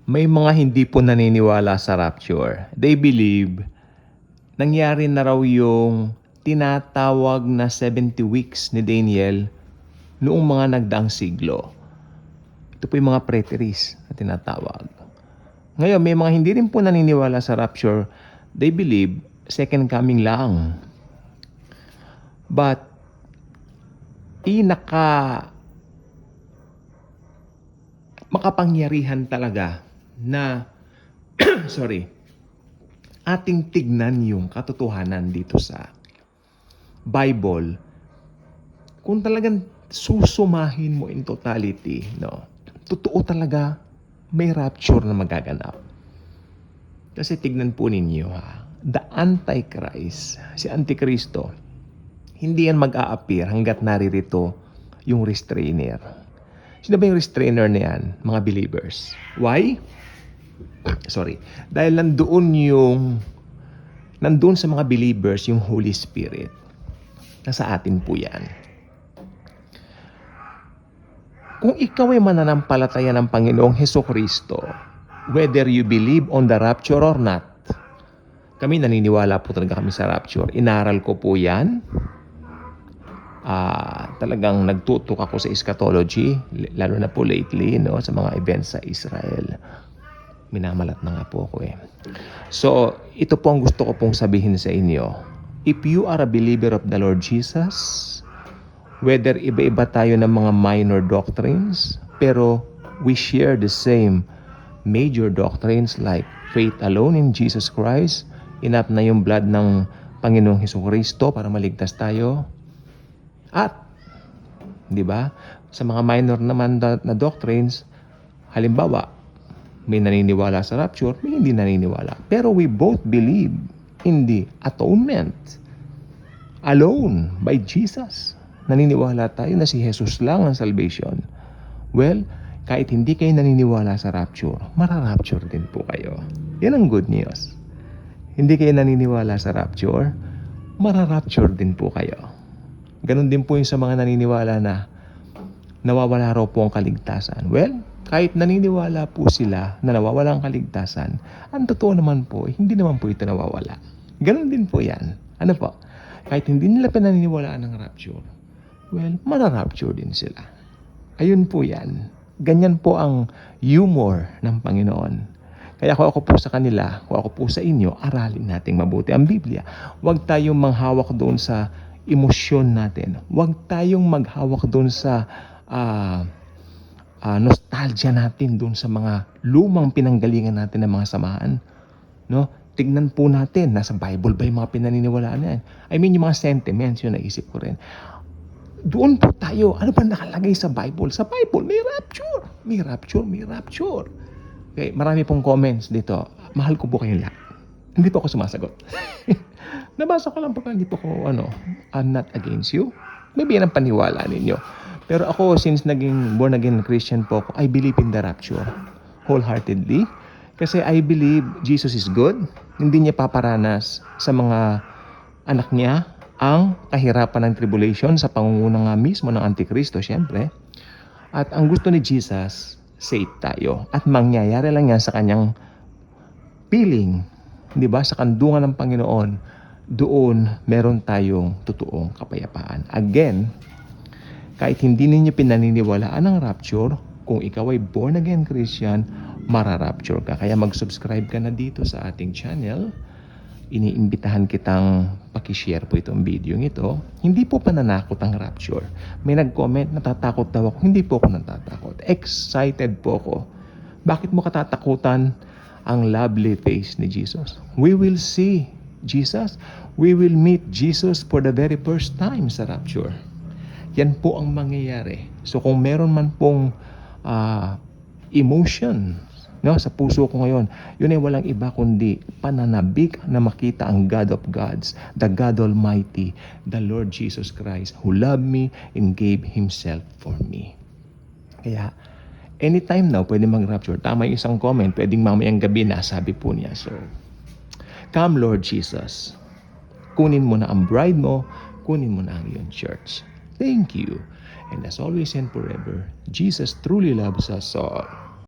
May mga hindi po naniniwala sa rapture. They believe nangyari na raw yung tinatawag na 70 weeks ni Daniel noong mga nagdaang siglo. Ito po yung mga preteris na tinatawag. Ngayon, may mga hindi rin po naniniwala sa rapture. They believe second coming lang. But makapangyarihan talaga na ating tignan yung katotohanan dito sa Bible. Kung talagang susumahin mo in totality, no, totoo talaga may rapture na magaganap. Kasi tignan po ninyo the Antichrist, si Antikristo, hindi yan mag-a-appear hanggat naririto yung restrainer. Sino ba yung restrainer na yan? Mga believers. Why? Dahil nandoon sa mga believers yung Holy Spirit. Nasa atin po yan. Kung ikaw ay mananampalataya ng Panginoong Hesukristo, whether you believe on the rapture or not, kami naniniwala po talaga kami sa rapture. Inaral ko po yan. Talagang nagtutok ako sa eschatology, lalo na po lately, no, sa mga events sa Israel. Minamalat na nga po ako eh. So, ito po ang gusto ko pong sabihin sa inyo. If you are a believer of the Lord Jesus, whether iba-iba tayo ng mga minor doctrines, pero we share the same major doctrines like faith alone in Jesus Christ, enough na yung blood ng Panginoong Hesukristo para maligtas tayo. At, di ba, sa mga minor naman na doctrines, halimbawa, may naniniwala sa rapture, may hindi naniniwala. Pero we both believe in the atonement alone by Jesus. Naniniwala tayo na si Jesus lang ang salvation. Well, kahit hindi kayo naniniwala sa rapture, mararapture din po kayo. Yan ang good news. Hindi kayo naniniwala sa rapture, mararapture din po kayo. Ganon din po yung sa mga naniniwala na nawawala raw po ang kaligtasan. Well, kahit naniniwala po sila na nawawala ang kaligtasan, ang totoo naman po, hindi naman po ito nawawala. Ganon din po yan. Ano po? Kahit hindi nila pinaniniwalaan ng rapture, well, mararapture din sila. Ayun po yan. Ganyan po ang humor ng Panginoon. Kaya kung ako po sa kanila, kung ako po sa inyo, aralin nating mabuti ang Biblia. Huwag tayong manghawak doon sa emosyon natin. Huwag tayong maghawak doon sa nostalgia natin doon sa mga lumang pinanggalingan natin ng mga samahan. No? Tignan po natin, nasa Bible ba yung mga pinaniniwalaan na yan? I mean, yung mga sentiments, yun naisip ko rin. Doon po tayo, ano ba nakalagay sa Bible? Sa Bible, may rapture. May rapture, may rapture. Okay, marami pong comments dito. Mahal ko po kayong lahat. Hindi po ako sumasagot. Nabasa ko lang po, hindi po ako, I'm not against you. Maybe yan ang paniwala ninyo. Pero ako, since naging born again Christian po ako, I believe in the rapture wholeheartedly. Kasi I believe Jesus is good. Hindi niya paparanas sa mga anak niya ang kahirapan ng tribulation sa pangunguna nga mismo ng Antikristo, syempre. At ang gusto ni Jesus, save tayo. At mangyayari lang yan sa kanyang piling. Di ba? Sa kandungan ng Panginoon, doon meron tayong totoong kapayapaan. Again, kahit hindi ninyo pinaniniwalaan ang rapture, kung ikaw ay born again Christian, mararapture ka. Kaya mag-subscribe ka na dito sa ating channel. Iniimbitahan kitang pakishare po itong video ito. Hindi po pananakot ang rapture. May nag-comment, natatakot daw ako. Hindi po ako natatakot. Excited po ako. Bakit mo katatakutan ang lovely face ni Jesus? We will see Jesus. We will meet Jesus for the very first time sa rapture. Yan po ang mangyayari. So kung meron man pong emotion, no, sa puso ko ngayon, yun ay walang iba kundi pananabik na makita ang God of gods, the God Almighty, the Lord Jesus Christ, who loved me and gave Himself for me. Kaya, anytime now, pwede mag-rapture. Tama yung isang comment, pwedeng mamayang gabi na, sabi po niya. So, come Lord Jesus. Kunin mo na ang bride mo, kunin mo na ang iyong church. Thank you. And as always and forever, Jesus truly loves us all.